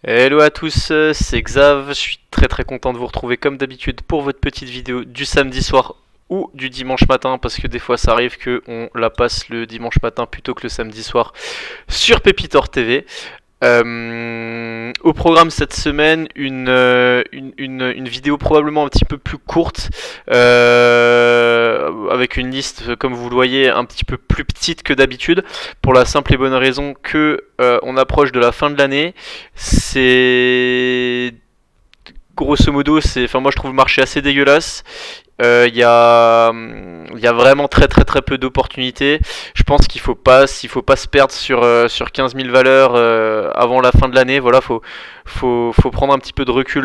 Hello à tous, c'est Xav, je suis très content de vous retrouver comme d'habitude pour votre petite vidéo du samedi soir ou du dimanche matin parce que des fois ça arrive qu'on la passe le dimanche matin plutôt que le samedi soir sur Pépitor TV. Au programme cette semaine, une vidéo probablement un petit peu plus courte, avec une liste, comme vous le voyez, un petit peu plus petite que d'habitude, pour la simple et bonne raison que on approche de la fin de l'année. C'est grosso modo, enfin moi je trouve le marché assez dégueulasse. Il y a vraiment très peu d'opportunités. Je pense qu'il faut pas se perdre sur 15 000 valeurs avant la fin de l'année. Voilà, faut prendre un petit peu de recul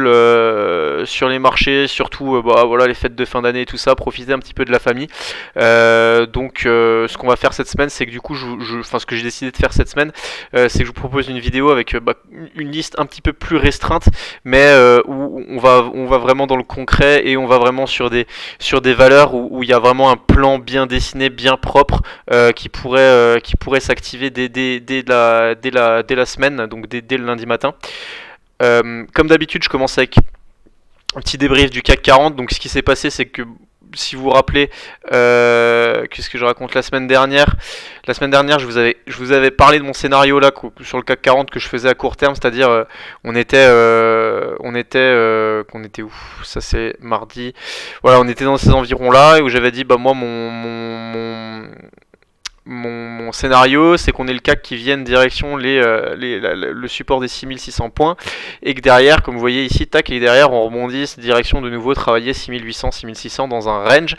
sur les marchés, surtout voilà, les fêtes de fin d'année et tout ça, profiter un petit peu de la famille. Ce qu'on va faire cette semaine, c'est que du coup, ce que j'ai décidé de faire cette semaine, c'est que je vous propose une vidéo avec une liste un petit peu plus restreinte, mais où on va vraiment dans le concret et on va vraiment sur des valeurs où il y a vraiment un plan bien dessiné, bien propre, qui pourrait s'activer dès la semaine, donc dès le lundi matin. Comme d'habitude, je commence avec un petit débrief du CAC 40. Donc ce qui s'est passé, c'est que si vous vous rappelez, qu'est-ce que je raconte la semaine dernière? La semaine dernière, je vous avais parlé de mon scénario là sur le CAC 40 que je faisais à court terme, c'est-à-dire qu'on était où? Ça c'est mardi. Voilà, on était dans ces environs là et où j'avais dit bah moi mon scénario, c'est qu'on ait le CAC qui vienne direction le support des 6600 points et que derrière, comme vous voyez ici, tac, et derrière on rebondisse direction de nouveau travailler 6800, 6600 dans un range.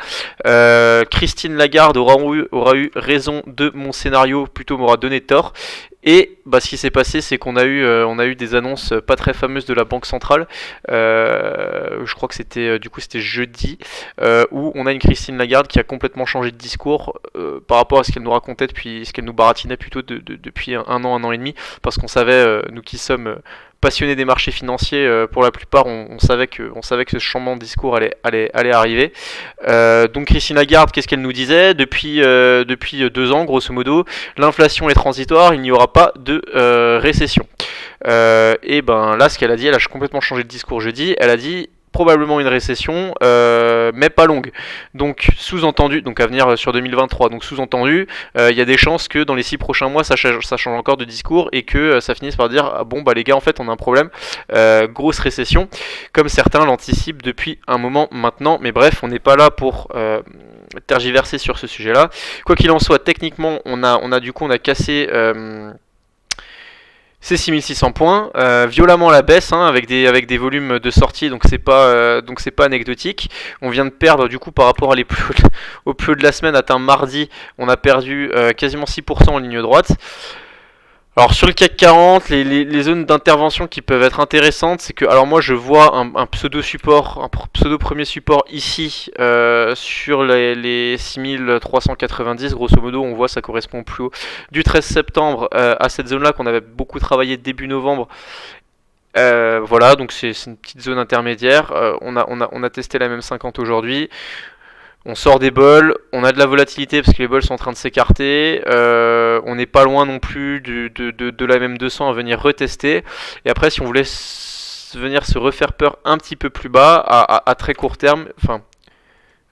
Christine Lagarde aura eu raison de mon scénario, plutôt m'aura donné tort. Et ce qui s'est passé, c'est qu'on a eu des annonces pas très fameuses de la Banque Centrale. Je crois que c'était c'était jeudi, où on a une Christine Lagarde qui a complètement changé de discours par rapport à ce qu'elle nous racontait depuis, ce qu'elle nous baratinait plutôt depuis un an et demi, parce qu'on savait, nous qui sommes passionnés des marchés financiers, pour la plupart, on savait que ce changement de discours allait arriver. Donc Christine Lagarde, qu'est-ce qu'elle nous disait depuis 2 ans, grosso modo, l'inflation est transitoire, il n'y aura pas de récession. Et ben là, ce qu'elle a dit, elle a complètement changé de discours jeudi. Elle a dit probablement une récession, mais pas longue. Donc sous-entendu, donc à venir sur 2023. Donc sous-entendu, il y a des chances que dans les 6 prochains mois, ça change encore de discours et que ça finisse par dire ah bon bah les gars en fait on a un problème, grosse récession, comme certains l'anticipent depuis un moment maintenant. Mais bref, on n'est pas là pour tergiverser sur ce sujet-là. Quoi qu'il en soit, techniquement, on a cassé. C'est 6600 points, violemment à la baisse, hein, avec des volumes de sortie, donc c'est pas anecdotique. On vient de perdre du coup par rapport au plus haut de la semaine atteint mardi, on a perdu quasiment 6% en ligne droite. Alors sur le CAC 40, les zones d'intervention qui peuvent être intéressantes, c'est que alors moi je vois un pseudo support, un pseudo premier support ici sur les 6390, grosso modo on voit ça correspond au plus haut du 13 septembre à cette zone là qu'on avait beaucoup travaillé début novembre. Voilà, donc c'est une petite zone intermédiaire. On a testé la même 50 aujourd'hui. On sort des bols, on a de la volatilité parce que les bols sont en train de s'écarter, on n'est pas loin non plus de la même 200 à venir retester. Et après, si on voulait venir se refaire peur un petit peu plus bas, à très court terme, enfin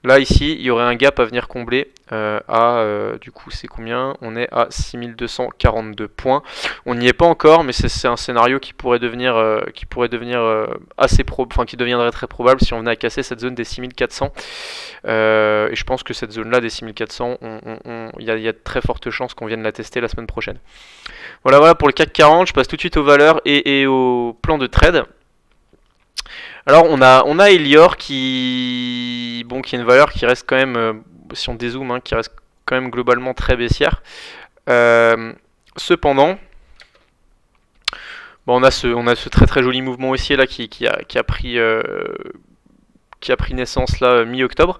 là ici, il y aurait un gap à venir combler du coup c'est combien? On est à 6242 points. On n'y est pas encore, mais c'est un scénario qui pourrait devenir qui deviendrait très probable si on venait à casser cette zone des 6400. Et je pense que cette zone-là des 6400, il y a de très fortes chances qu'on vienne la tester la semaine prochaine. Voilà pour le CAC 40. Je passe tout de suite aux valeurs et au plan de trade. Alors on a Elior qui est une valeur qui reste quand même, si on dézoome, hein, qui reste quand même globalement très baissière. Cependant, on a ce très joli mouvement haussier là qui a pris naissance là mi-octobre.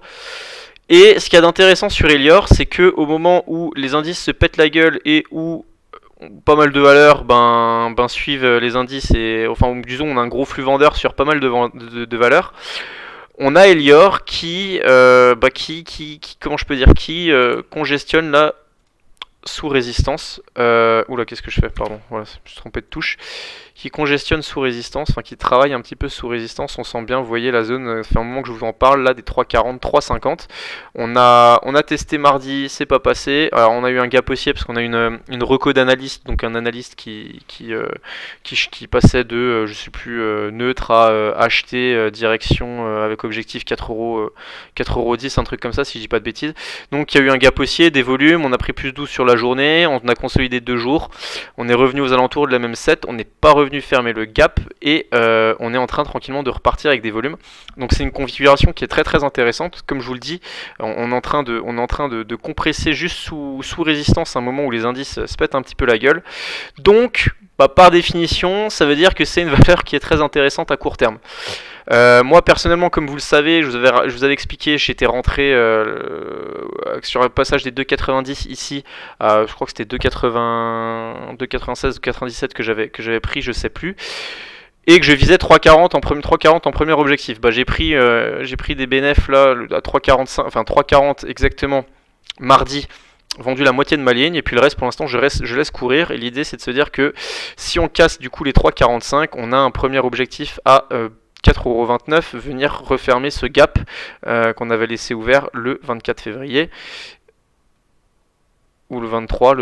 Et ce qu'il y a d'intéressant sur Elior, c'est que au moment où les indices se pètent la gueule et où pas mal de valeurs suivent les indices et enfin disons on a un gros flux vendeur sur pas mal de valeurs. On a Elior qui comment je peux dire, qui congestionne là sous résistance. Oula, qu'est-ce que je fais? Pardon, voilà, je me suis trompé de touche. Qui congestionne sous résistance, enfin qui travaille un petit peu sous résistance. On sent bien, vous voyez la zone, ça fait un moment que je vous en parle là, des 3,40, 3,50. On a testé mardi, c'est pas passé. Alors on a eu un gap haussier parce qu'on a une reco d'analyste, donc un analyste qui passait de, je sais plus, neutre à acheter direction avec objectif 4,10€, un truc comme ça si je dis pas de bêtises. Donc il y a eu un gap haussier, des volumes, on a pris plus 12 sur la journée, on a consolidé 2 jours, on est revenu aux alentours de la même 7, on n'est pas revenu fermer le gap et on est en train tranquillement de repartir avec des volumes. Donc c'est une configuration qui est très très intéressante. Comme je vous le dis, on est en train de compresser juste sous résistance à un moment où les indices se pètent un petit peu la gueule. Donc par définition, ça veut dire que c'est une valeur qui est très intéressante à court terme. Moi personnellement, comme vous le savez, je vous avais expliqué, j'étais rentré sur le passage des 2,90 ici, je crois que c'était 2,80, 2,96 ou 97 que j'avais pris, je sais plus, et que je visais 3,40 en premier objectif. J'ai pris des bénéfices là à 3,45, enfin 3,40 exactement mardi. Vendu la moitié de ma ligne et puis le reste pour l'instant je laisse courir, et l'idée c'est de se dire que si on casse du coup les 3,45, on a un premier objectif à 4,29€, venir refermer ce gap qu'on avait laissé ouvert le 24 février ou le 23,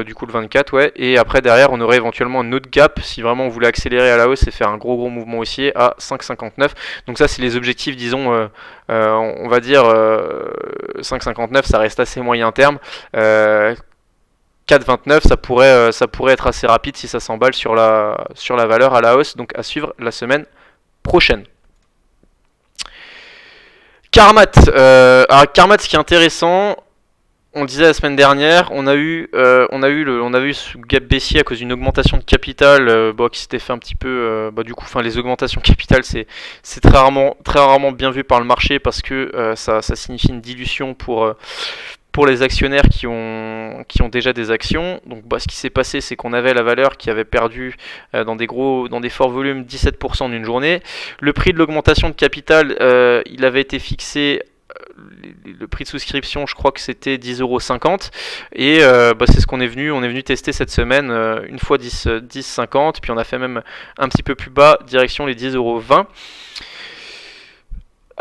du coup le 24, ouais, et après derrière on aurait éventuellement un autre gap si vraiment on voulait accélérer à la hausse et faire un gros mouvement haussier à 5,59. Donc ça c'est les objectifs, disons, on va dire 5,59 ça reste assez moyen terme. 4,29 ça pourrait être assez rapide si ça s'emballe sur la valeur à la hausse, donc à suivre la semaine prochaine. Carmat, Carmat, ce qui est intéressant, on le disait la semaine dernière, on a eu ce gap baissier à cause d'une augmentation de capital qui s'était fait un petit peu, du coup, les augmentations de capital c'est très rarement bien vu par le marché parce que ça signifie une dilution pour les actionnaires qui ont déjà des actions. Donc ce qui s'est passé, c'est qu'on avait la valeur qui avait perdu dans des forts volumes 17% d'une journée. Le prix de l'augmentation de capital, il avait été fixé, le prix de souscription, je crois que c'était 10,50€, et c'est ce qu'on est venu tester cette semaine, une fois 10,50, puis on a fait même un petit peu plus bas, direction les 10,20€.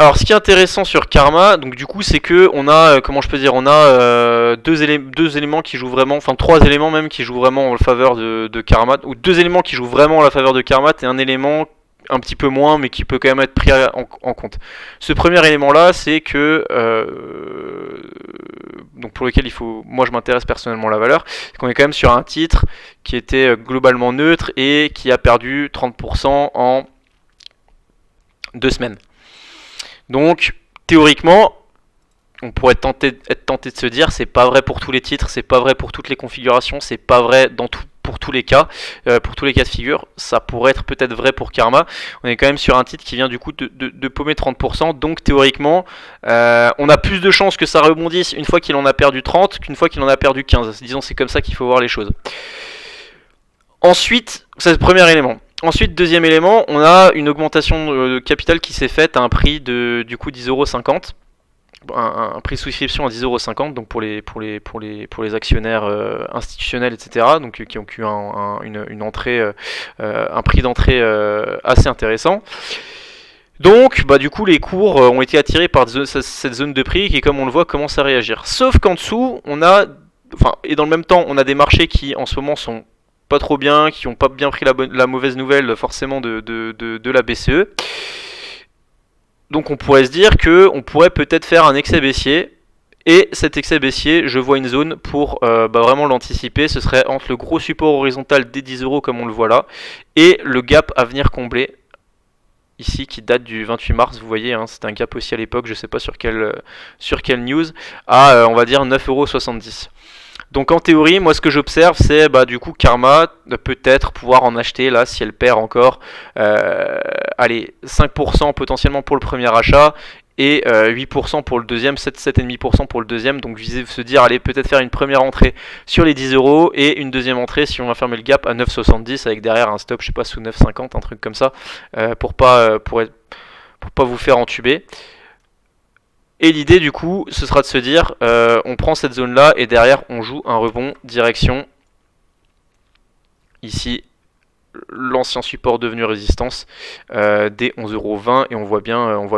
Alors, ce qui est intéressant sur Karma, donc du coup, c'est que on a, deux éléments qui jouent vraiment, enfin 3 éléments même qui jouent vraiment en faveur de Karma, ou 2 éléments qui jouent vraiment en la faveur de Karma, et un élément un petit peu moins, mais qui peut quand même être pris en compte. Ce premier élément-là, c'est que, donc pour lequel moi je m'intéresse personnellement à la valeur, c'est qu'on est quand même sur un titre qui était globalement neutre et qui a perdu 30% en 2 semaines. Donc, théoriquement, on pourrait être tenté de se dire, c'est pas vrai pour tous les titres, c'est pas vrai pour toutes les configurations, c'est pas vrai pour tous les cas, pour tous les cas de figure. Ça pourrait être peut-être vrai pour Karma. On est quand même sur un titre qui vient du coup de paumer 30%, donc théoriquement, on a plus de chances que ça rebondisse une fois qu'il en a perdu 30 qu'une fois qu'il en a perdu 15. Disons, c'est comme ça qu'il faut voir les choses. Ensuite, c'est le premier élément. Ensuite, deuxième élément, on a une augmentation de capital qui s'est faite à un prix de du coup 10,50€. Un prix de souscription à 10,50€, donc pour les actionnaires institutionnels, etc. Donc qui ont eu une entrée, un prix d'entrée assez intéressant. Donc, du coup, les cours ont été attirés par cette zone de prix qui, comme on le voit, commence à réagir. Sauf qu'en dessous, et dans le même temps, on a des marchés qui en ce moment sont pas trop bien, qui n'ont pas bien pris la mauvaise nouvelle forcément de la BCE. Donc on pourrait se dire qu'on pourrait peut-être faire un excès baissier, et cet excès baissier, je vois une zone pour vraiment l'anticiper. Ce serait entre le gros support horizontal des 10€ comme on le voit là, et le gap à venir combler ici qui date du 28 mars, vous voyez, c'est un gap aussi à l'époque, je ne sais pas sur quelle news, à on va dire 9,70€. Donc en théorie, moi ce que j'observe, c'est du coup Karma peut-être pouvoir en acheter là si elle perd encore 5% potentiellement pour le premier achat et 8% pour le deuxième, 7,5% pour le deuxième. Donc viser se dire, allez, peut-être faire une première entrée sur les 10€ et une deuxième entrée si on va fermer le gap à 9,70 avec derrière un stop, je sais pas, sous 9,50, un truc comme ça, pour pas vous faire entuber. Et l'idée du coup, ce sera de se dire, on prend cette zone là et derrière on joue un rebond direction ici l'ancien support devenu résistance des 11,20 € et on voit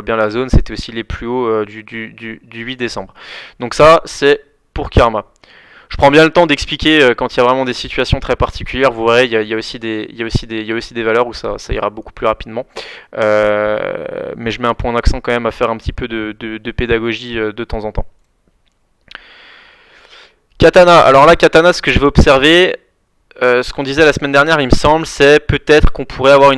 bien la zone, c'était aussi les plus hauts du 8 décembre. Donc ça c'est pour Karma. Je prends bien le temps d'expliquer quand il y a vraiment des situations très particulières. Vous verrez, il y a aussi des valeurs où ça ira beaucoup plus rapidement. Mais je mets un point d'accent quand même à faire un petit peu de pédagogie de temps en temps. Katana. Alors là, Katana, ce que je vais observer, ce qu'on disait la semaine dernière, il me semble, c'est peut-être qu'on pourrait avoir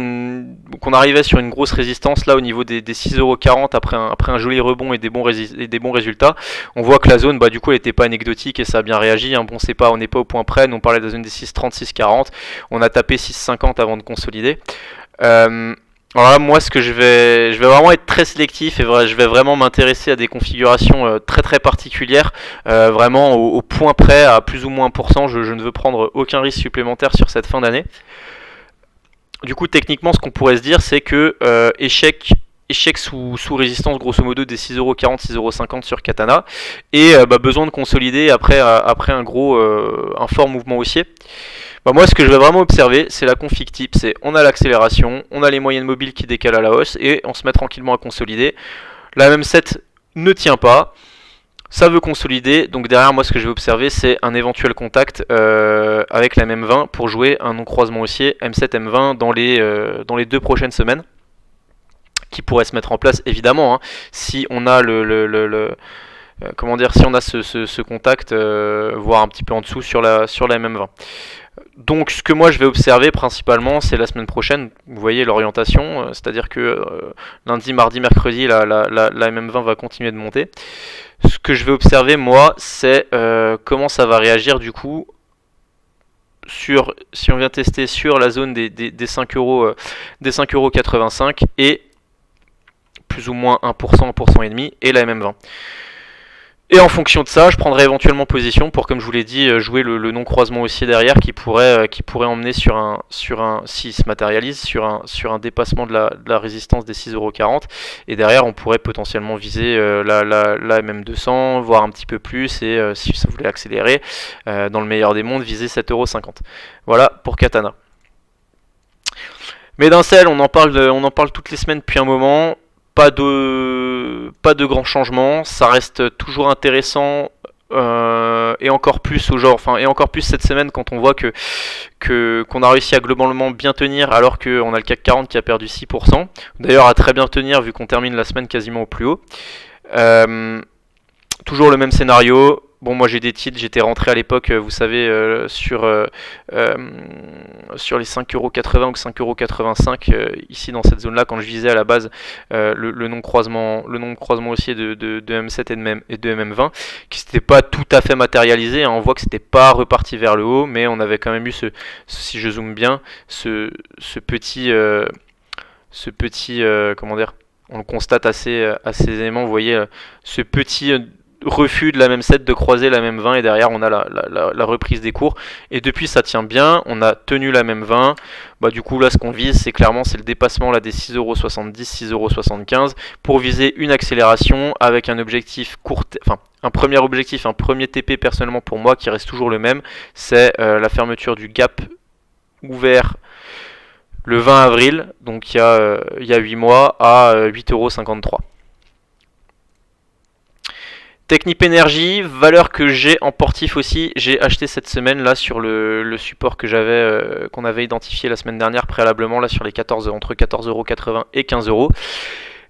qu'on arrivait sur une grosse résistance là au niveau des 6,40 € après un joli rebond et des bons résultats. On voit que la zone, du coup, elle n'était pas anecdotique et ça a bien réagi. Hein. Bon, on n'est pas au point près. Nous, on parlait de la zone des 6,30, 6,40. On a tapé 6,50 avant de consolider. Alors là, moi, ce que je vais vraiment être très sélectif et je vais vraiment m'intéresser à des configurations très très particulières, vraiment au point près, à plus ou moins 1%. Je ne veux prendre aucun risque supplémentaire sur cette fin d'année. Du coup, techniquement, ce qu'on pourrait se dire, c'est que échec sous résistance grosso modo des 6,40 €, 6,50 € sur Katana, et besoin de consolider après un fort mouvement haussier. Moi, ce que je vais vraiment observer, c'est la config type, c'est on a l'accélération, on a les moyennes mobiles qui décalent à la hausse, et on se met tranquillement à consolider. La même set ne tient pas, ça veut consolider, donc derrière moi ce que je vais observer c'est un éventuel contact avec la MM20 pour jouer un non-croisement haussier M7 M20 dans les 2 prochaines semaines, qui pourrait se mettre en place évidemment si on a si on a ce contact, voire un petit peu en dessous sur la MM20. Donc ce que moi je vais observer principalement c'est la semaine prochaine, vous voyez l'orientation, c'est-à-dire que lundi, mardi, mercredi la MM20 va continuer de monter. Ce que je vais observer moi c'est comment ça va réagir du coup si on vient tester sur la zone des 5,85 € et plus ou moins 1%, 1,5% et la MM20. Et en fonction de ça, je prendrai éventuellement position pour, comme je vous l'ai dit, jouer le non-croisement haussier derrière qui pourrait emmener s'il se matérialise, sur un dépassement de la résistance des 6,40 €. Et derrière, on pourrait potentiellement viser la MM200, voire un petit peu plus, et si ça voulait accélérer, dans le meilleur des mondes, viser 7,50 €. Voilà pour Katana. Médincel, on en parle toutes les semaines depuis un moment. Pas de grands changements, ça reste toujours intéressant et encore plus cette semaine quand on voit qu'on a réussi à globalement bien tenir alors qu'on a le CAC 40 qui a perdu 6%. D'ailleurs à très bien tenir vu qu'on termine la semaine quasiment au plus haut. Toujours le même scénario. Bon, moi j'ai des titres, j'étais rentré à l'époque, vous savez, sur les 5,80 € ou 5,85 € ici dans cette zone-là, quand je visais à la base le non-croisement haussier de M7 et de MM20, qui s'était pas tout à fait matérialisé. On voit que c'était pas reparti vers le haut, mais on avait quand même eu si je zoome bien, ce petit, comment dire, on le constate assez aisément. Vous voyez, ce petit refus de la même 7 de croiser la même 20 et derrière on a la reprise des cours et depuis ça tient bien, on a tenu la même 20. Du coup là ce qu'on vise c'est le dépassement là des 6,70 €, 6,75 € pour viser une accélération avec un objectif un premier objectif, un premier TP personnellement pour moi qui reste toujours le même, c'est la fermeture du gap ouvert le 20 avril, donc il y a 8 mois à 8,53 €. Technip Energy, valeur que j'ai en portif aussi, j'ai acheté cette semaine là sur le support qu'on avait identifié la semaine dernière préalablement là sur les entre 14,80 € et 15 €.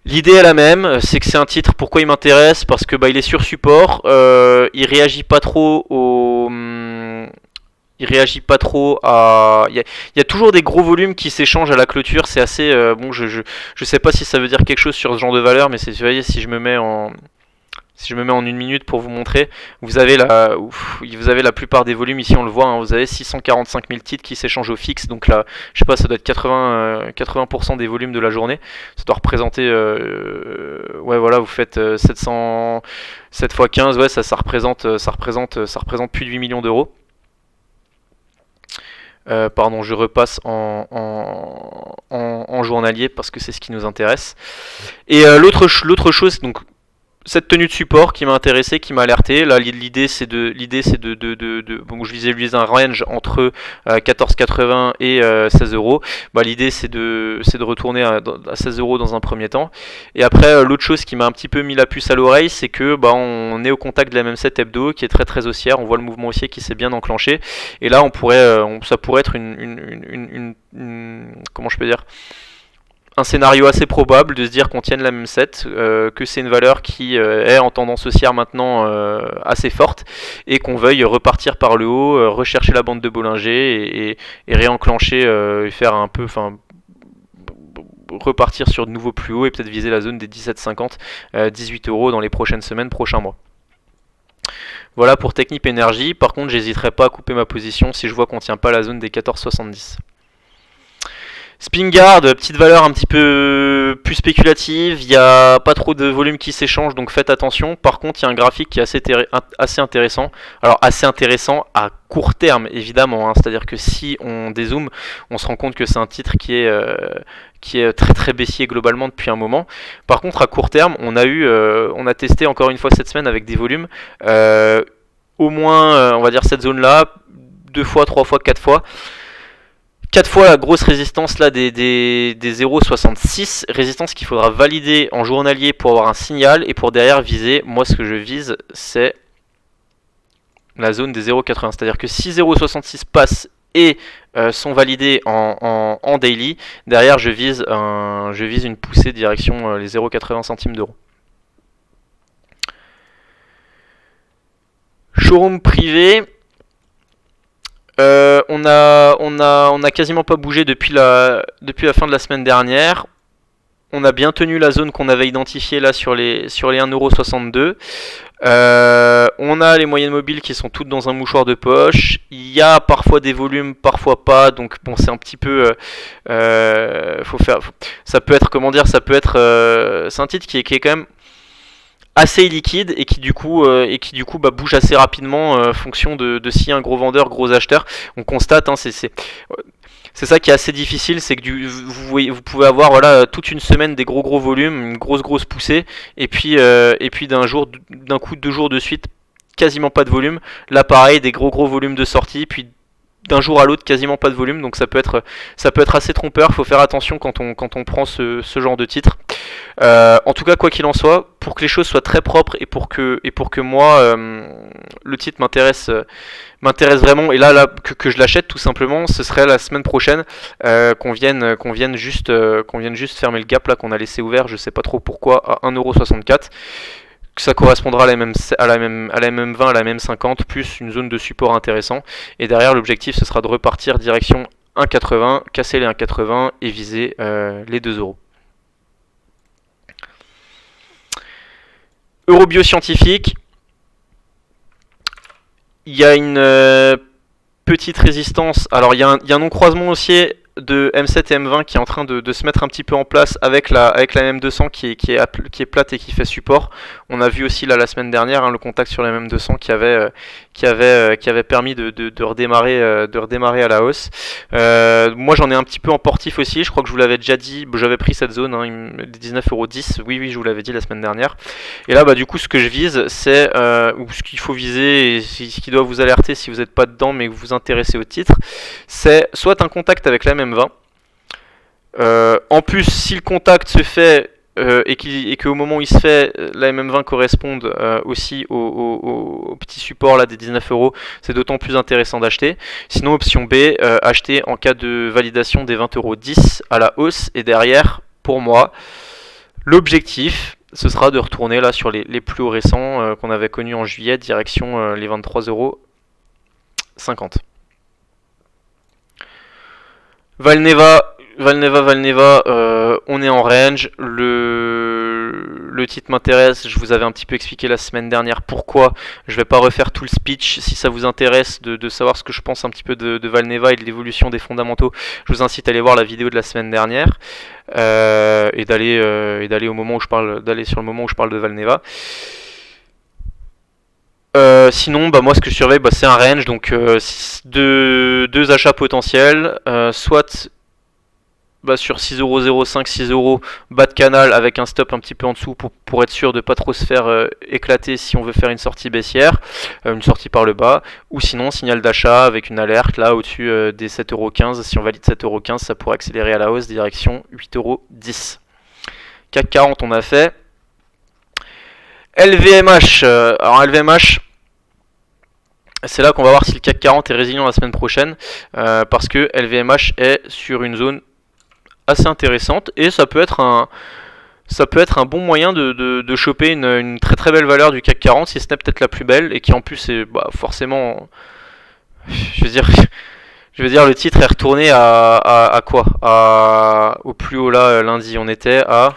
L'idée est la même, c'est que c'est un titre, pourquoi il m'intéresse? Parce que il est sur support, il réagit pas trop à... Il y a toujours des gros volumes qui s'échangent à la clôture, c'est assez... je sais pas si ça veut dire quelque chose sur ce genre de valeur, mais vous voyez, si je me mets en une minute pour vous montrer, vous avez la plupart des volumes ici, on le voit, vous avez 645 000 titres qui s'échangent au fixe, donc là, je sais pas, ça doit être 80% des volumes de la journée, ça doit représenter, vous faites 700, 7 x 15, ça représente plus de 8 millions d'euros. Je repasse en journalier parce que c'est ce qui nous intéresse. Et l'autre chose, donc cette tenue de support qui m'a intéressé, qui m'a alerté. Là, l'idée c'est bon, je visualise un range entre 14,80 et 16 euros. Bah, l'idée c'est de retourner à 16 euros dans un premier temps. Et après, l'autre chose qui m'a un petit peu mis la puce à l'oreille, c'est que bah, on est au contact de la MM7 hebdo qui est très très haussière. On voit le mouvement haussier qui s'est bien enclenché. Et là, ça pourrait être comment je peux dire, un scénario assez probable de se dire qu'on tienne la même 7, que c'est une valeur qui est en tendance haussière maintenant assez forte et qu'on veuille repartir par le haut, rechercher la bande de Bollinger et réenclencher et faire un peu, enfin repartir sur de nouveaux plus hauts et peut-être viser la zone des 17,50, 18 euros dans les prochaines semaines, prochains mois. Voilà pour Technip Energy. Par contre, j'hésiterai pas à couper ma position si je vois qu'on tient pas la zone des 14,70. Spingard, petite valeur un petit peu plus spéculative, il n'y a pas trop de volume qui s'échange, donc faites attention. Par contre, il y a un graphique qui est assez intéressant. Alors assez intéressant à court terme, évidemment, hein. C'est-à-dire que si on dézoome, on se rend compte que c'est un titre qui est très très baissier globalement depuis un moment. Par contre, à court terme, on a testé encore une fois cette semaine avec des volumes, au moins, on va dire cette zone-là, 2 fois, 3 fois, 4 fois. 4 fois la grosse résistance là des 0,66, résistance qu'il faudra valider en journalier pour avoir un signal et pour derrière viser. Moi ce que je vise c'est la zone des 0,80, c'est à dire que si 0,66 passe et sont validés en daily, derrière je vise une poussée direction les 0,80 centimes d'euros. Showroom privé. On a quasiment pas bougé depuis la fin de la semaine dernière. On a bien tenu la zone qu'on avait identifiée là sur les 1,62€. On a les moyennes mobiles qui sont toutes dans un mouchoir de poche. Il y a parfois des volumes, parfois pas. Donc bon, c'est un petit peu, ça peut être, comment dire, c'est un titre qui est quand même assez liquide et qui du coup bah, bouge assez rapidement en fonction de si un gros vendeur, gros acheteur. On constate, hein, c'est ça qui est assez difficile, c'est que vous pouvez avoir voilà toute une semaine des gros volumes, une grosse poussée, et puis d'un coup 2 jours de suite quasiment pas de volume. Là pareil, des gros volumes de sortie, puis d'un jour à l'autre quasiment pas de volume, donc ça peut être assez trompeur. Il faut faire attention quand on prend ce genre de titre. En tout cas, quoi qu'il en soit, pour que les choses soient très propres et pour que moi le titre m'intéresse vraiment, et là que je l'achète tout simplement, ce serait la semaine prochaine qu'on vienne juste fermer le gap là qu'on a laissé ouvert, je sais pas trop pourquoi, à 1,64€. Ça correspondra à la MM20, à la MM50, plus une zone de support intéressant. Et derrière, l'objectif, ce sera de repartir direction 1,80, casser les 1,80 et viser les 2€. Eurobioscientifique, il y a une petite résistance. Alors, il y a un non-croisement haussier de M7 et M20 qui est en train de se mettre un petit peu en place avec la MM200 qui est plate et qui fait support. On a vu aussi là la semaine dernière le contact sur la MM200 qui avait permis de redémarrer à la hausse. Moi j'en ai un petit peu en portif aussi, je crois que je vous l'avais déjà dit, j'avais pris cette zone, les 19,10€, oui je vous l'avais dit la semaine dernière. Et là du coup ce que je vise c'est, ou ce qu'il faut viser, et ce qui doit vous alerter si vous n'êtes pas dedans mais que vous vous intéressez au titre, c'est soit un contact avec la MM20. En plus, si le contact se fait et qu'au moment où il se fait, la MM20 corresponde aussi au petit support là des 19€, c'est d'autant plus intéressant d'acheter. Sinon, option B, acheter en cas de validation des 20,10€ à la hausse. Et derrière, pour moi, l'objectif, ce sera de retourner là sur les plus hauts récents qu'on avait connus en juillet, direction les 23,50€. Valneva, on est en range. Le titre m'intéresse. Je vous avais un petit peu expliqué la semaine dernière pourquoi. Je vais pas refaire tout le speech. Si ça vous intéresse de savoir ce que je pense un petit peu de Valneva et de l'évolution des fondamentaux, je vous incite à aller voir la vidéo de la semaine dernière et d'aller sur le moment où je parle de Valneva. Sinon, moi ce que je surveille, c'est un range, donc deux achats potentiels, soit sur 6,05€, 6€, bas de canal avec un stop un petit peu en dessous pour être sûr de pas trop se faire éclater si on veut faire une sortie baissière, une sortie par le bas, ou sinon signal d'achat avec une alerte là au-dessus des 7,15€. Si on valide 7,15€, ça pourrait accélérer à la hausse direction 8,10€. CAC 40 on a fait. LVMH, alors LVMH, c'est là qu'on va voir si le CAC 40 est résilient la semaine prochaine, parce que LVMH est sur une zone assez intéressante et ça peut être un bon moyen de choper une très très belle valeur du CAC 40, si ce n'est peut-être la plus belle, et qui en plus est forcément, je veux dire le titre est retourné à quoi, au plus haut là lundi on était à...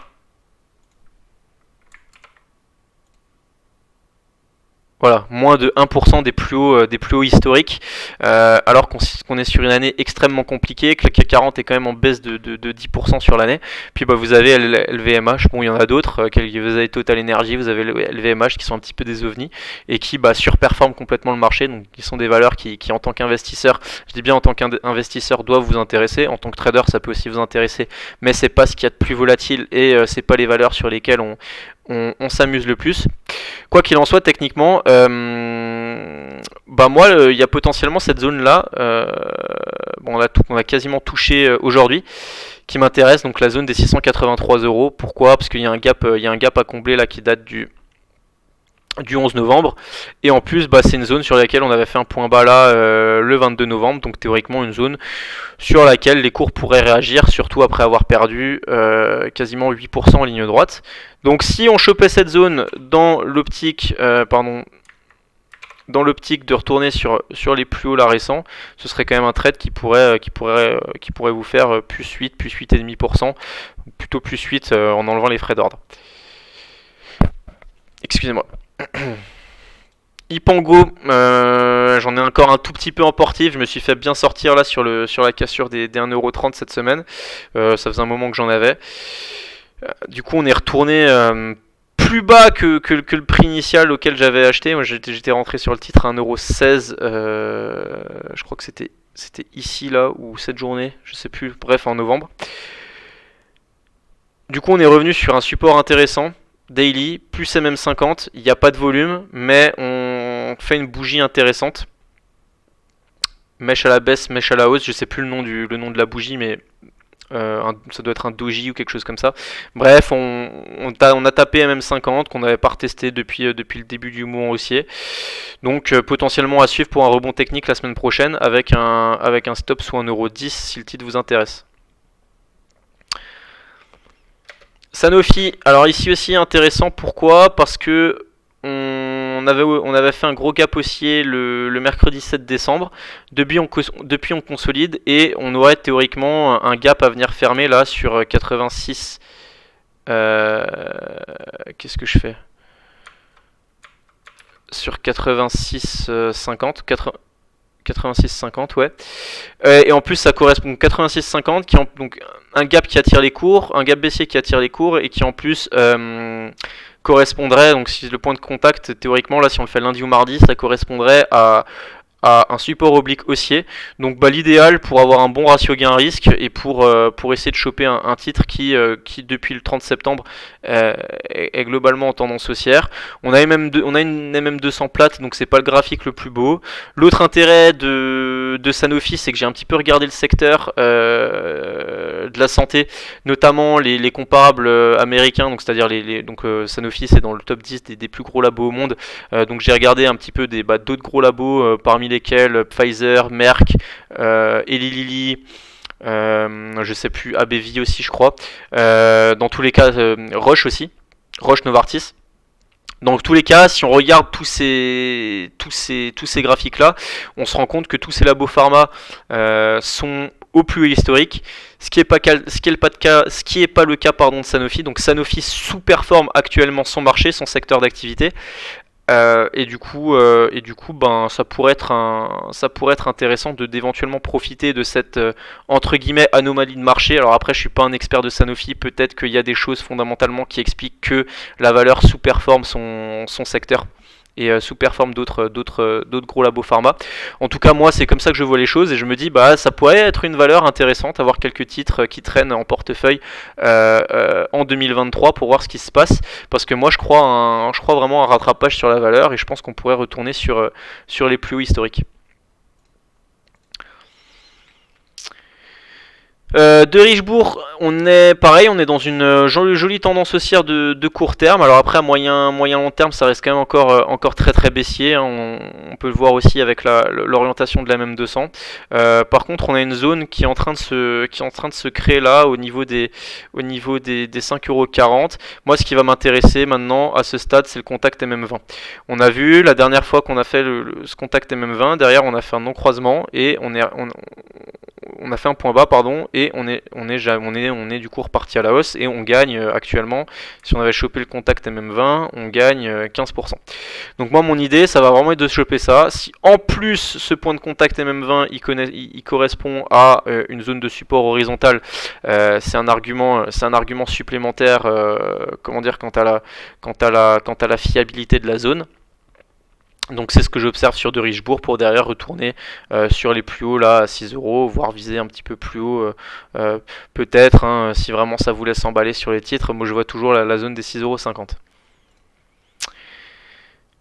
Voilà, moins de 1% des plus hauts historiques, alors qu'on est sur une année extrêmement compliquée, que le CAC 40 est quand même en baisse de 10% sur l'année. Puis vous avez LVMH, bon il y en a d'autres, vous avez Total Energy, vous avez LVMH qui sont un petit peu des ovnis, et qui surperforment complètement le marché, donc qui sont des valeurs qui en tant qu'investisseur, je dis bien en tant qu'investisseur, doivent vous intéresser. En tant que trader ça peut aussi vous intéresser, mais c'est pas ce qu'il y a de plus volatile, et c'est pas les valeurs sur lesquelles on s'amuse le plus. Quoi qu'il en soit, techniquement, moi, il y a potentiellement cette zone-là, on a quasiment touché aujourd'hui, qui m'intéresse, donc la zone des 683€. Pourquoi? Parce qu'il y a un gap à combler là qui date du 11 novembre, et en plus c'est une zone sur laquelle on avait fait un point bas là le 22 novembre, donc théoriquement une zone sur laquelle les cours pourraient réagir, surtout après avoir perdu quasiment 8% en ligne droite. Donc si on chopait cette zone dans l'optique de retourner sur les plus hauts là récents, ce serait quand même un trade qui pourrait vous faire plus 8, plus 8,5%, plutôt plus 8 en enlevant les frais d'ordre. Excusez-moi. Ipango, j'en ai encore un tout petit peu en portif, je me suis fait bien sortir là sur la cassure des 1,30€ cette semaine, ça faisait un moment que j'en avais. Du coup on est retourné plus bas que le prix initial auquel j'avais acheté. Moi j'étais rentré sur le titre à 1,16€, je crois que c'était ici là, ou cette journée, je sais plus, bref en novembre. Du coup on est revenu sur un support intéressant, daily, plus MM50, il n'y a pas de volume, mais on fait une bougie intéressante. Mèche à la baisse, mèche à la hausse, je sais plus le nom de la bougie, mais ça doit être un doji ou quelque chose comme ça. Bref, on a tapé MM50 qu'on n'avait pas retesté depuis le début du mouvement haussier. Donc potentiellement à suivre pour un rebond technique la semaine prochaine avec un stop sous 1,10€ si le titre vous intéresse. Sanofi, alors ici aussi intéressant, pourquoi? Parce que on avait fait un gros gap haussier le mercredi 7 décembre, depuis on consolide, et on aurait théoriquement un gap à venir fermer là sur 86, qu'est-ce que je fais? Sur 86,50, 86,50, ouais. Et en plus ça correspond 86,50 qui donc un gap qui attire les cours, un gap baissier qui attire les cours, et qui en plus correspondrait, donc si le point de contact théoriquement là si on le fait lundi ou mardi, ça correspondrait à un support oblique haussier. Donc l'idéal pour avoir un bon ratio gain-risque et pour essayer de choper un titre qui depuis le 30 septembre est globalement en tendance haussière. On a une MM200 plate, donc c'est pas le graphique le plus beau. L'autre intérêt de Sanofi, c'est que j'ai un petit peu regardé le secteur de la santé, notamment les comparables américains, donc c'est-à-dire Sanofi c'est dans le top 10 des plus gros labos au monde, donc j'ai regardé un petit peu d'autres gros labos parmi lesquels Pfizer, Merck, Eli Lilly, je sais plus, AbbVie aussi je crois, dans tous les cas Roche aussi, Roche Novartis. Dans tous les cas, si on regarde tous ces graphiques là, on se rend compte que tous ces labos pharma sont au plus haut historique, ce qui est pas le cas de Sanofi. Donc Sanofi sous-performe actuellement son marché, son secteur d'activité. Et du coup, ça pourrait être intéressant d'éventuellement profiter de cette entre guillemets anomalie de marché. Alors après, je suis pas un expert de Sanofi, peut-être qu'il y a des choses fondamentalement qui expliquent que la valeur sous-performe son secteur et sous-performe d'autres gros labos pharma. En tout cas, moi, c'est comme ça que je vois les choses et je me dis, bah, ça pourrait être une valeur intéressante, avoir quelques titres qui traînent en portefeuille en 2023 pour voir ce qui se passe, parce que moi, je crois vraiment à un rattrapage sur la valeur et je pense qu'on pourrait retourner sur les plus hauts historiques. De Richebourg, on est pareil, on est dans une jolie tendance haussière de court terme. Alors après, à moyen long terme, ça reste quand même encore très baissier. Hein. On peut le voir aussi avec l'orientation de la MM200. Par contre, on a une zone qui est en train de se créer là au niveau des 5,40€. Moi, ce qui va m'intéresser maintenant à ce stade, c'est le contact MM20. On a vu la dernière fois qu'on a fait ce contact MM20, derrière on a fait un non-croisement et on a fait un point bas, pardon, et on est du coup reparti à la hausse et on gagne actuellement, si on avait chopé le contact MM20, on gagne 15%. Donc moi mon idée ça va vraiment être de choper ça. Si en plus ce point de contact MM20 il correspond à une zone de support horizontale, c'est un argument supplémentaire comment dire quant à la fiabilité de la zone. Donc c'est ce que j'observe sur De Richebourg pour derrière retourner sur les plus hauts là à 6€, voire viser un petit peu plus haut peut-être, hein, si vraiment ça vous laisse emballer sur les titres. Moi je vois toujours la zone des 6,50€.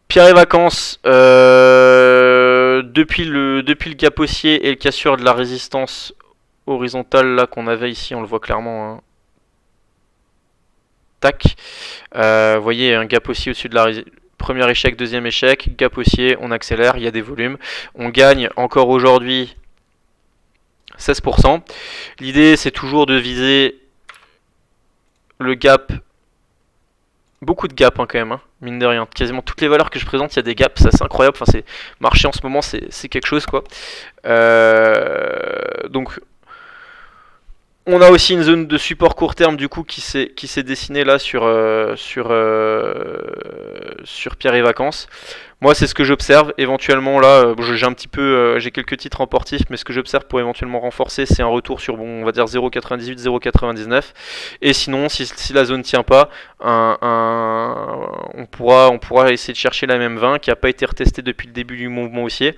Pierre et Vacances, depuis le gap haussier et le cassure de la résistance horizontale là qu'on avait ici, on le voit clairement. Hein. Tac. Vous voyez un gap haussier au-dessus de la résistance. Premier échec, deuxième échec, gap haussier, on accélère, il y a des volumes. On gagne encore aujourd'hui 16%. L'idée, c'est toujours de viser le gap. Beaucoup de gaps hein, quand même, hein, mine de rien. Quasiment toutes les valeurs que je présente, il y a des gaps, ça c'est incroyable. Enfin, c'est marché en ce moment, c'est quelque chose quoi. Donc on a aussi une zone de support court terme du coup qui s'est dessinée là sur Pierre et Vacances. Moi c'est ce que j'observe. Éventuellement là, j'ai quelques titres en portif, mais ce que j'observe pour éventuellement renforcer, c'est un retour sur on va dire 0,98, 0,99. Et sinon, si la zone tient pas, on pourra essayer de chercher la même 20 qui n'a pas été retestée depuis le début du mouvement haussier,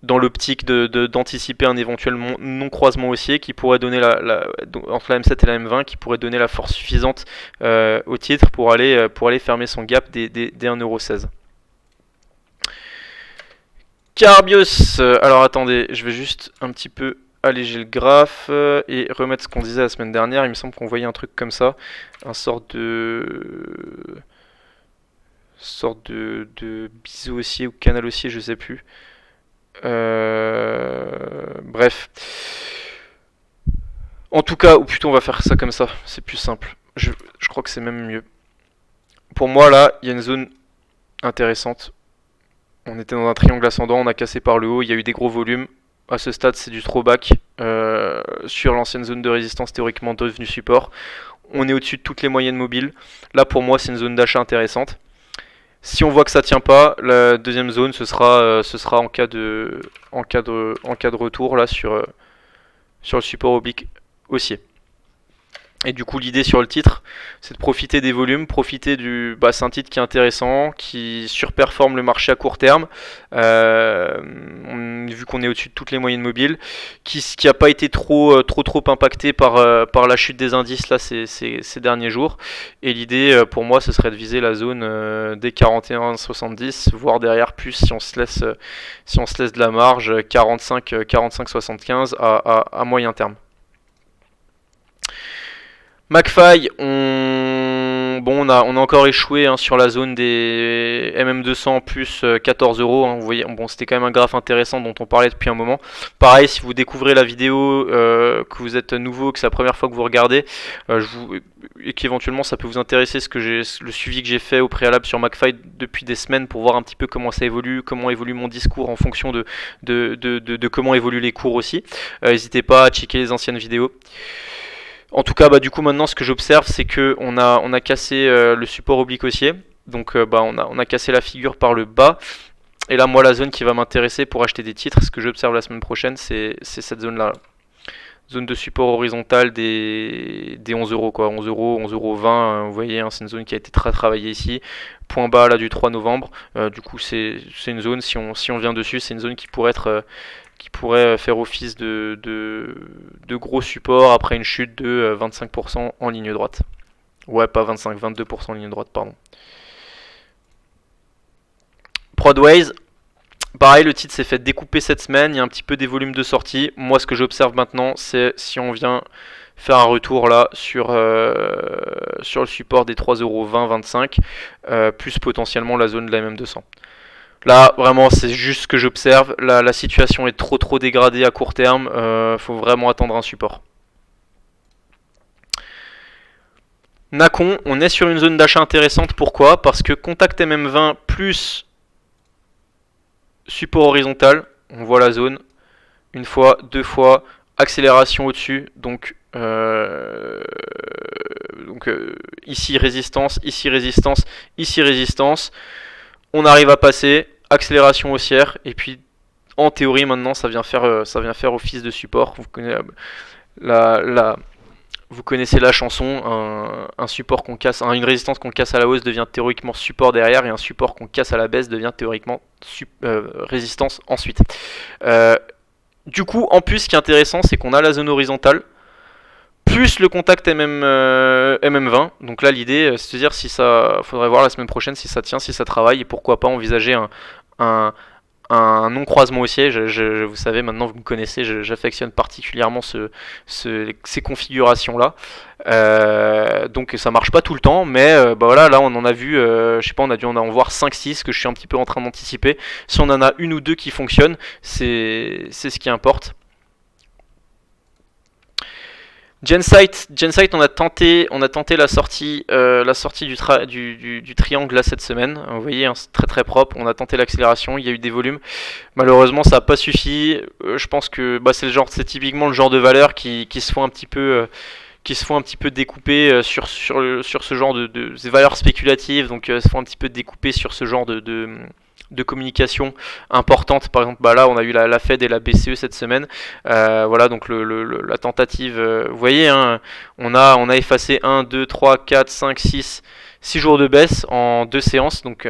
dans l'optique d'anticiper un éventuel non-croisement haussier qui pourrait donner entre la M7 et la M20 qui pourrait donner la force suffisante au titre pour aller fermer son gap des 1,16€. Carbios, alors attendez, je vais juste un petit peu alléger le graphe et remettre ce qu'on disait la semaine dernière. Il me semble qu'on voyait un truc comme ça, un sorte de biseau haussier ou canal haussier, je sais plus. Bref. En tout cas, ou plutôt on va faire ça comme ça, c'est plus simple. Je crois que c'est même mieux. Pour moi là, il y a une zone intéressante. On était dans un triangle ascendant, on a cassé par le haut, il y a eu des gros volumes. À ce stade, c'est du throwback sur l'ancienne zone de résistance théoriquement devenue support. On est au-dessus de toutes les moyennes mobiles. Là, pour moi, c'est une zone d'achat intéressante. Si on voit que ça tient pas, la deuxième zone, ce sera en cas de retour là sur le support oblique haussier. Et du coup, l'idée sur le titre, c'est de profiter des volumes, c'est un titre qui est intéressant, qui surperforme le marché à court terme, vu qu'on est au-dessus de toutes les moyennes mobiles, qui n'a pas été trop impacté par la chute des indices là ces derniers jours. Et l'idée pour moi, ce serait de viser la zone des 41,70, voire derrière plus si on se laisse de la marge, 45,75 à moyen terme. McFly, on a encore échoué hein, sur la zone des MM200 plus 14€. Hein, vous voyez, bon, c'était quand même un graphe intéressant dont on parlait depuis un moment. Pareil, si vous découvrez la vidéo, que vous êtes nouveau, que c'est la première fois que vous regardez, et qu'éventuellement ça peut vous intéresser, le suivi que j'ai fait au préalable sur McFly depuis des semaines pour voir un petit peu comment ça évolue, comment évolue mon discours en fonction de comment évoluent les cours aussi. N'hésitez pas à checker les anciennes vidéos. En tout cas, du coup, maintenant, ce que j'observe, c'est que on a cassé le support oblique haussier. Donc, on a cassé la figure par le bas. Et là, moi, la zone qui va m'intéresser pour acheter des titres, ce que j'observe la semaine prochaine, c'est cette zone-là. Zone de support horizontale des 11 euros, quoi. 11 euros, 11,20 €, vous voyez, hein, c'est une zone qui a été très travaillée ici. Point bas là du 3 novembre. Du coup, c'est une zone, si on vient dessus, c'est une zone qui pourrait faire office de gros support après une chute de 25% en ligne droite. Ouais, pas 25, 22% en ligne droite, pardon. Prodways, pareil, le titre s'est fait découper cette semaine, il y a un petit peu des volumes de sortie. Moi, ce que j'observe maintenant, c'est si on vient faire un retour là sur le support des 3,20-25 €, plus potentiellement la zone de la MM200. Là, vraiment, c'est juste ce que j'observe. La situation est trop dégradée à court terme. Faut vraiment attendre un support. Nacon, on est sur une zone d'achat intéressante. Pourquoi? Parce que contact MM20 plus support horizontal, on voit la zone. Une fois, deux fois, accélération au-dessus. Donc ici résistance, ici résistance, ici résistance. On arrive à passer, accélération haussière, et puis en théorie maintenant ça vient faire office de support. Vous connaissez la chanson, un support qu'on casse, une résistance qu'on casse à la hausse devient théoriquement support derrière, et un support qu'on casse à la baisse devient théoriquement résistance ensuite. Du coup, en plus, ce qui est intéressant, c'est qu'on a la zone horizontale, plus le contact MM20. Donc là, l'idée, c'est de dire si ça, faudrait voir la semaine prochaine si ça tient, si ça travaille, et pourquoi pas envisager un non-croisement haussier. Vous savez, maintenant vous me connaissez, j'affectionne particulièrement ces configurations-là. Donc ça marche pas tout le temps, mais voilà, là on en a vu, je sais pas, on a dû en voir 5-6 que je suis un petit peu en train d'anticiper. Si on en a une ou deux qui fonctionnent, c'est ce qui importe. Gensight, on a tenté la sortie du triangle là cette semaine. Vous voyez, hein, c'est très propre. On a tenté l'accélération, il y a eu des volumes. Malheureusement, ça n'a pas suffi. Je pense que c'est typiquement le genre de valeurs qui se font un petit peu découper sur ce genre de valeurs spéculatives. Donc, se font un petit peu découper sur ce genre de communication importante. Par exemple, là on a eu la Fed et la BCE cette semaine. Voilà, donc la tentative, vous voyez, hein, on a effacé 1, 2, 3, 4, 5, 6 jours de baisse en 2 séances. Donc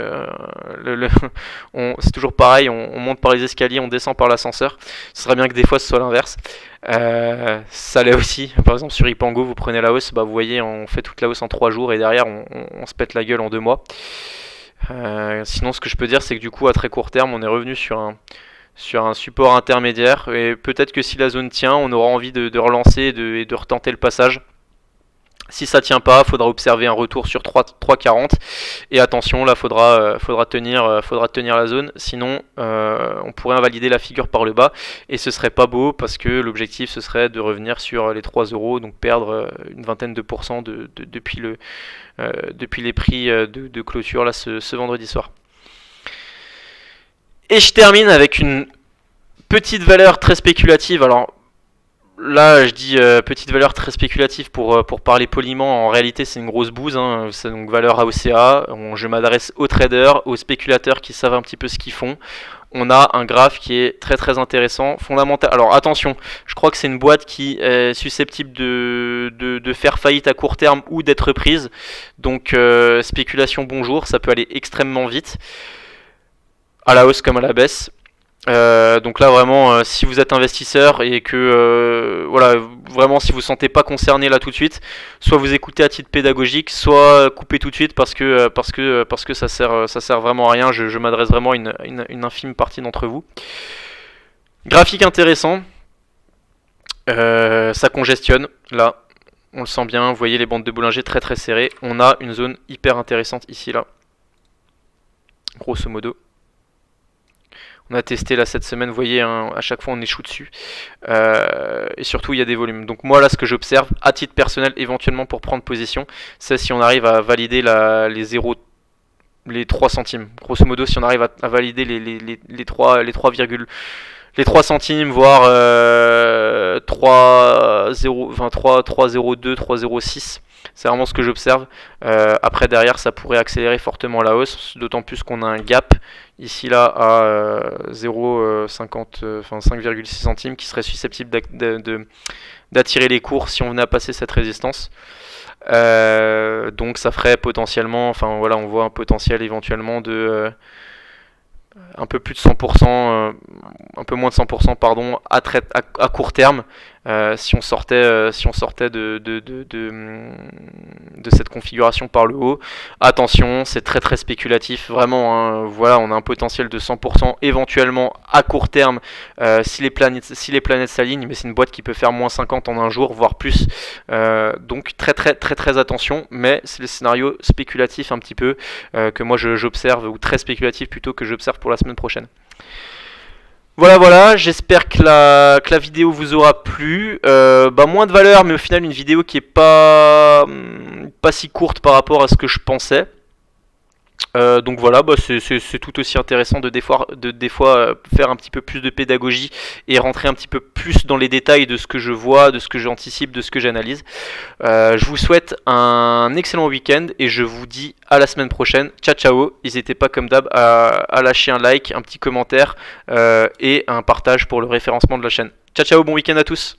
c'est toujours pareil, on monte par les escaliers, on descend par l'ascenseur. Ce serait bien que des fois ce soit l'inverse. Ça l'est aussi. Par exemple sur Ipango, vous prenez la hausse, vous voyez, on fait toute la hausse en 3 jours et derrière on se pète la gueule en 2 mois. Sinon, ce que je peux dire, c'est que du coup, à très court terme, on est revenu sur un support intermédiaire. Et peut-être que si la zone tient, on aura envie de relancer et de retenter le passage. Si ça tient pas, il faudra observer un retour sur 3,40. Et attention, là, faudra tenir la zone. Sinon, on pourrait invalider la figure par le bas. Et ce serait pas beau parce que l'objectif, ce serait de revenir sur les 3 €. Donc perdre une vingtaine de pourcents depuis les prix de clôture là, ce vendredi soir. Et je termine avec une petite valeur très spéculative. Alors là, je dis petite valeur très spéculative pour parler poliment. En réalité, c'est une grosse bouse, hein. C'est donc valeur AOCA. Je m'adresse aux traders, aux spéculateurs qui savent un petit peu ce qu'ils font. On a un graphe qui est très intéressant, fondamental. Alors attention, je crois que c'est une boîte qui est susceptible de faire faillite à court terme ou d'être prise. Donc spéculation bonjour, ça peut aller extrêmement vite, à la hausse comme à la baisse. Donc là vraiment, si vous êtes investisseur et que voilà, vraiment si vous ne vous sentez pas concerné là tout de suite, soit vous écoutez à titre pédagogique, soit coupez tout de suite parce que ça sert vraiment à rien. Je m'adresse vraiment à une infime partie d'entre vous. Graphique intéressant, ça congestionne là, on le sent bien. Vous voyez les bandes de Bollinger très serrées. On a une zone hyper intéressante ici là, grosso modo. On a testé là cette semaine, vous voyez, hein, à chaque fois on échoue dessus. Et surtout il y a des volumes. Donc moi là ce que j'observe, à titre personnel, éventuellement pour prendre position, c'est si on arrive à valider les 3 centimes. Grosso modo, si on arrive à valider les 3 centimes, voire 3,02, 3,06. C'est vraiment ce que j'observe. Après derrière ça pourrait accélérer fortement la hausse, d'autant plus qu'on a un gap ici là à 0,50, enfin 5,6 centimes, qui serait susceptible d'attirer les cours si on venait à passer cette résistance. Donc ça ferait potentiellement, enfin voilà, on voit un potentiel éventuellement de un peu plus de 100%, un peu moins de 100% pardon, à court terme, si on sortait, de cette configuration par le haut. Attention, c'est très très spéculatif, vraiment, hein, voilà, on a un potentiel de 100% éventuellement à court terme si les planètes s'alignent, mais c'est une boîte qui peut faire moins 50 en un jour, voire plus, donc très très très très attention, mais c'est le scénario spéculatif un petit peu que moi j'observe, ou très spéculatif plutôt, que j'observe pour la semaine prochaine. Voilà, j'espère que la vidéo vous aura plu. Moins de valeur, mais au final une vidéo qui est pas si courte par rapport à ce que je pensais. Donc voilà, c'est tout aussi intéressant de des fois faire un petit peu plus de pédagogie et rentrer un petit peu plus dans les détails de ce que je vois, de ce que j'anticipe, de ce que j'analyse. Je vous souhaite un excellent week-end et je vous dis à la semaine prochaine. Ciao ciao, n'hésitez pas comme d'hab à lâcher un like, un petit commentaire et un partage pour le référencement de la chaîne. Ciao ciao, bon week-end à tous.